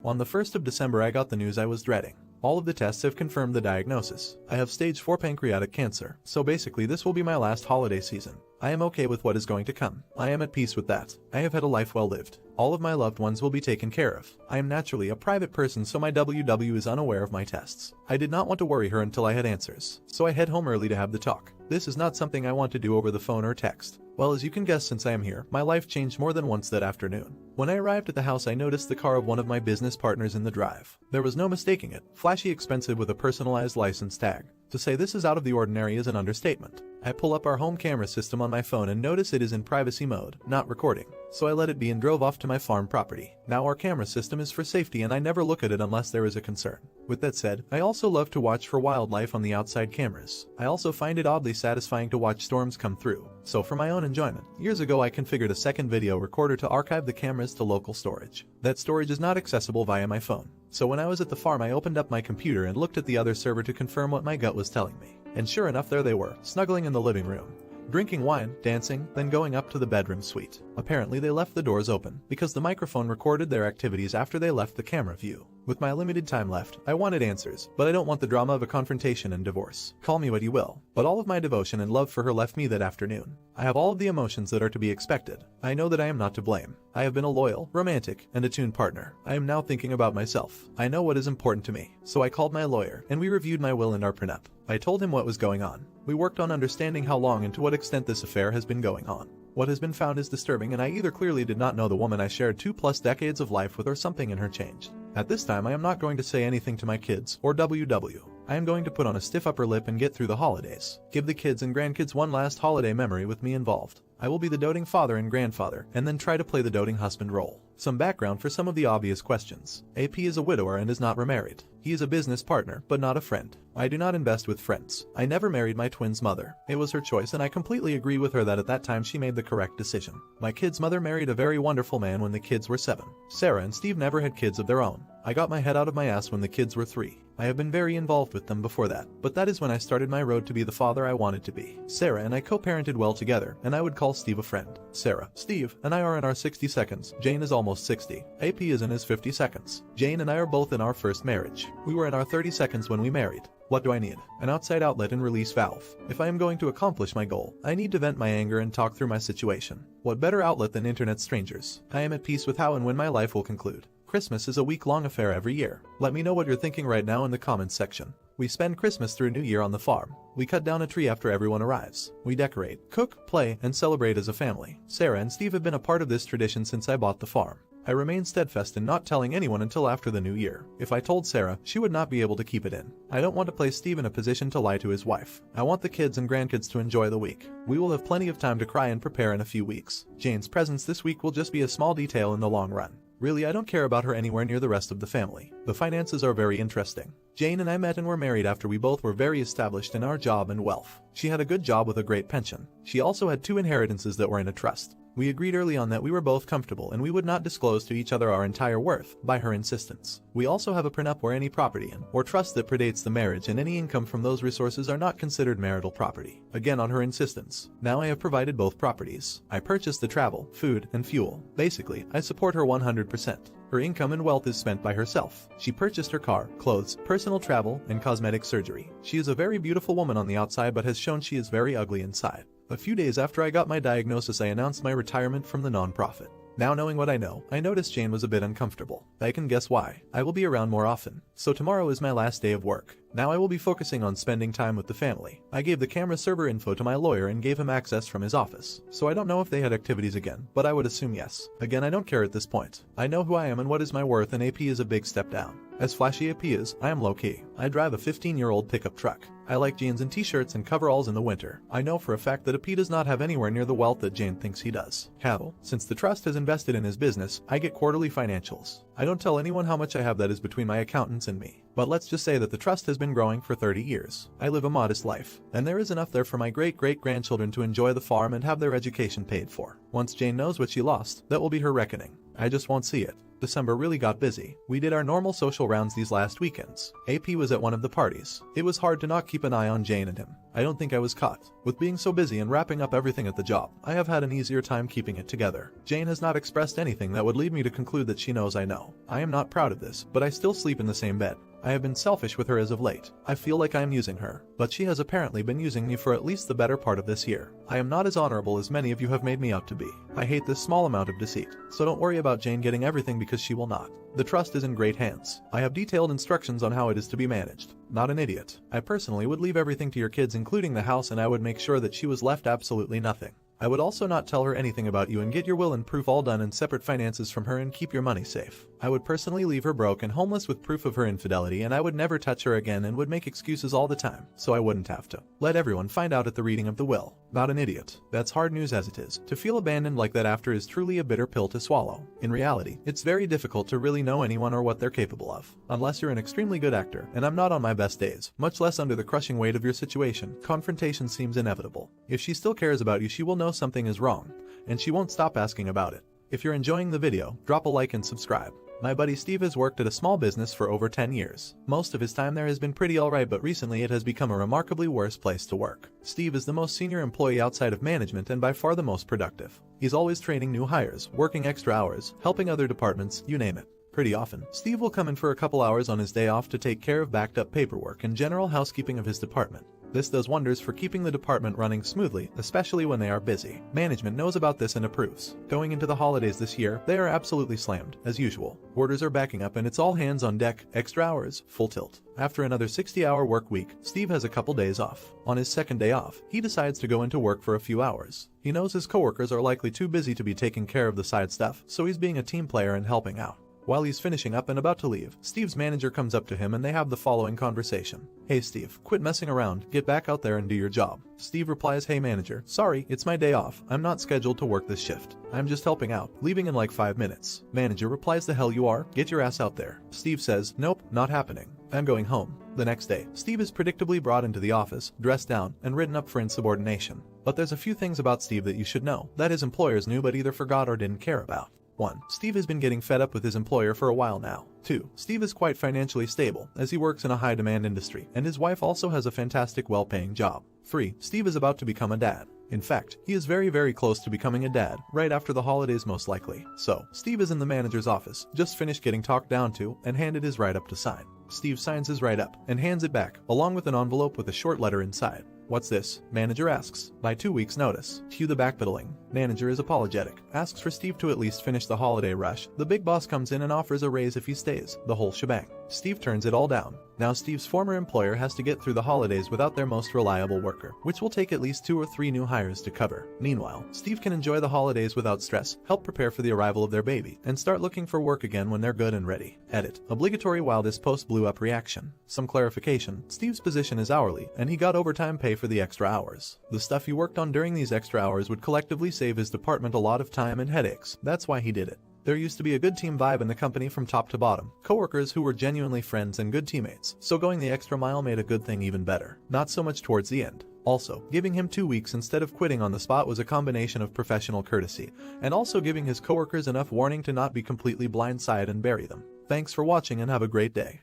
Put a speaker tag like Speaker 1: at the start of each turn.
Speaker 1: On the 1st of December I got the news I was dreading. All of the tests have confirmed the diagnosis. I have stage 4 pancreatic cancer, so basically this will be my last holiday season. I am okay with what is going to come. I am at peace with that. I have had a life well lived. All of my loved ones will be taken care of. I am naturally a private person, so my WW is unaware of my tests. I did not want to worry her until I had answers, so I head home early to have the talk. This is not something I want to do over the phone or text. Well, as you can guess, since I am here, my life changed more than once that afternoon. When I arrived at the house, I noticed the car of one of my business partners in the drive. There was no mistaking it. Flashy, expensive with a personalized license tag. To say this is out of the ordinary is an understatement. I pull up our home camera system on my phone and notice it is in privacy mode, not recording. So I let it be and drove off to my farm property. Now our camera system is for safety and I never look at it unless there is a concern. With that said, I also love to watch for wildlife on the outside cameras. I also find it oddly satisfying to watch storms come through. So for my own enjoyment, years ago I configured a second video recorder to archive the cameras to local storage. That storage is not accessible via my phone. So when I was at the farm, I opened up my computer and looked at the other server to confirm what my gut was telling me. And sure enough, there they were, snuggling in the living room, drinking wine, dancing, then going up to the bedroom suite. Apparently they left the doors open, because the microphone recorded their activities after they left the camera view. With my limited time left, I wanted answers, but I don't want the drama of a confrontation and divorce. Call me what you will, but all of my devotion and love for her left me that afternoon. I have all of the emotions that are to be expected. I know that I am not to blame. I have been a loyal, romantic, and attuned partner. I am now thinking about myself. I know what is important to me, so I called my lawyer, and we reviewed my will and our prenup. I told him what was going on. We worked on understanding how long and to what extent this affair has been going on. What has been found is disturbing, and I either clearly did not know the woman I shared 2+ decades of life with, or something in her changed. At this time I am not going to say anything to my kids or WW. I am going to put on a stiff upper lip and get through the holidays. Give the kids and grandkids one last holiday memory with me involved. I will be the doting father and grandfather, and then try to play the doting husband role. Some background for some of the obvious questions. AP is a widower and is not remarried. He is a business partner, but not a friend. I do not invest with friends. I never married my twin's mother. It was her choice, and I completely agree with her that at that time she made the correct decision. My kid's mother married a very wonderful man when the kids were 7. Sarah and Steve never had kids of their own. I got my head out of my ass when the kids were 3. I have been very involved with them before that, but that is when I started my road to be the father I wanted to be. Sarah and I co-parented well together, and I would call Steve a friend. Sarah, Steve, and I are in our 60 seconds. Jane is almost 60. AP is in his 50 seconds. Jane and I are both in our first marriage. We were in our 30 seconds when we married. What do I need? An outside outlet and release valve. If I am going to accomplish my goal, I need to vent my anger and talk through my situation. What better outlet than internet strangers? I am at peace with how and when my life will conclude. Christmas is a week-long affair every year. Let me know what you're thinking right now in the comments section. We spend Christmas through New Year on the farm. We cut down a tree after everyone arrives. We decorate, cook, play, and celebrate as a family. Sarah and Steve have been a part of this tradition since I bought the farm. I remain steadfast in not telling anyone until after the new year. If I told Sarah, she would not be able to keep it in. I don't want to place Steve in a position to lie to his wife. I want the kids and grandkids to enjoy the week. We will have plenty of time to cry and prepare in a few weeks. Jane's presence this week will just be a small detail in the long run. Really, I don't care about her anywhere near the rest of the family. The finances are very interesting. Jane and I met and were married after we both were very established in our job and wealth. She had a good job with a great pension. She also had 2 inheritances that were in a trust. We agreed early on that we were both comfortable and we would not disclose to each other our entire worth, by her insistence. We also have a prenup where any property in or trust that predates the marriage and any income from those resources are not considered marital property. Again, on her insistence. Now I have provided both properties. I purchased the travel, food, and fuel. Basically, I support her 100%. Her income and wealth is spent by herself. She purchased her car, clothes, personal travel, and cosmetic surgery. She is a very beautiful woman on the outside but has shown she is very ugly inside. A few days after I got my diagnosis, I announced my retirement from the nonprofit. Now knowing what I know, I noticed Jane was a bit uncomfortable. I can guess why. I will be around more often. So tomorrow is my last day of work. Now I will be focusing on spending time with the family. I gave the camera server info to my lawyer and gave him access from his office. So I don't know if they had activities again, but I would assume yes. Again, I don't care at this point. I know who I am and what is my worth, and AP is a big step down. As flashy AP is, I am low-key. I drive a 15-year-old pickup truck. I like jeans and t-shirts and coveralls in the winter. I know for a fact that AP does not have anywhere near the wealth that Jane thinks he does. Cattle. Since the trust has invested in his business, I get quarterly financials. I don't tell anyone how much I have, that is between my accountants and me. But let's just say that the trust has been growing for 30 years. I live a modest life, and there is enough there for my great-great-grandchildren to enjoy the farm and have their education paid for. Once Jane knows what she lost, that will be her reckoning. I just won't see it. December really got busy. We did our normal social rounds these last weekends. AP was at one of the parties. It was hard to not keep an eye on Jane and him. I don't think I was caught. With being so busy and wrapping up everything at the job, I have had an easier time keeping it together. Jane has not expressed anything that would lead me to conclude that she knows I know. I am not proud of this, but I still sleep in the same bed. I have been selfish with her as of late. I feel like I am using her, but she has apparently been using me for at least the better part of this year. I am not as honorable as many of you have made me out to be. I hate this small amount of deceit, so don't worry about Jane getting everything because she will not. The trust is in great hands. I have detailed instructions on how it is to be managed. Not an idiot. I personally would leave everything to your kids, including the house, and I would make sure that she was left absolutely nothing. I would also not tell her anything about you and get your will and proof all done in separate finances from her and keep your money safe. I would personally leave her broke and homeless with proof of her infidelity, and I would never touch her again and would make excuses all the time, so I wouldn't have to. Let everyone find out at the reading of the will. Not an idiot. That's hard news as it is. To feel abandoned like that after is truly a bitter pill to swallow. In reality, it's very difficult to really know anyone or what they're capable of. Unless you're an extremely good actor, and I'm not on my best days, much less under the crushing weight of your situation, confrontation seems inevitable. If she still cares about you, she will know something is wrong, and she won't stop asking about it. If you're enjoying the video, drop a like and subscribe. My buddy Steve has worked at a small business for over 10 years. Most of his time there has been pretty alright, but recently it has become a remarkably worse place to work. Steve is the most senior employee outside of management and by far the most productive. He's always training new hires, working extra hours, helping other departments, you name it. Pretty often, Steve will come in for a couple hours on his day off to take care of backed up paperwork and general housekeeping of his department. This does wonders for keeping the department running smoothly, especially when they are busy. Management knows about this and approves. Going into the holidays this year, they are absolutely slammed, as usual. Orders are backing up and it's all hands on deck, extra hours, full tilt. After another 60-hour work week, Steve has a couple days off. On his second day off, he decides to go into work for a few hours. He knows his coworkers are likely too busy to be taking care of the side stuff, so he's being a team player and helping out. While he's finishing up and about to leave, Steve's manager comes up to him and they have the following conversation. "Hey Steve, quit messing around, get back out there and do your job." Steve replies, "Hey manager, sorry, it's my day off. I'm not scheduled to work this shift. I'm just helping out, leaving in like 5 minutes." Manager replies, "The hell you are? Get your ass out there." Steve says, "Nope, not happening. I'm going home." The next day, Steve is predictably brought into the office, dressed down, and written up for insubordination. But there's a few things about Steve that you should know, that his employers knew but either forgot or didn't care about. 1. Steve has been getting fed up with his employer for a while now. 2. Steve is quite financially stable, as he works in a high-demand industry, and his wife also has a fantastic well-paying job. 3. Steve is about to become a dad. In fact, he is very close to becoming a dad, right after the holidays most likely. So, Steve is in the manager's office, just finished getting talked down to, and handed his write-up to sign. Steve signs his write-up, and hands it back, along with an envelope with a short letter inside. "What's this?" Manager asks. "By 2 weeks' notice." Cue the backpedaling. Manager is apologetic, asks for Steve to at least finish the holiday rush. The big boss comes in and offers a raise if he stays, the whole shebang. Steve turns it all down. Now Steve's former employer has to get through the holidays without their most reliable worker, which will take at least 2 or 3 new hires to cover. Meanwhile, Steve can enjoy the holidays without stress, help prepare for the arrival of their baby, and start looking for work again when they're good and ready. Edit. Obligatory while this post blew up reaction. Some clarification. Steve's position is hourly, and he got overtime pay for the extra hours. The stuff he worked on during these extra hours would collectively save his department a lot of time and headaches. That's why he did it. There used to be a good team vibe in the company from top to bottom. Coworkers who were genuinely friends and good teammates. So going the extra mile made a good thing even better. Not so much towards the end. Also, giving him 2 weeks instead of quitting on the spot was a combination of professional courtesy, and also giving his coworkers enough warning to not be completely blindsided and bury them. Thanks for watching and have a great day.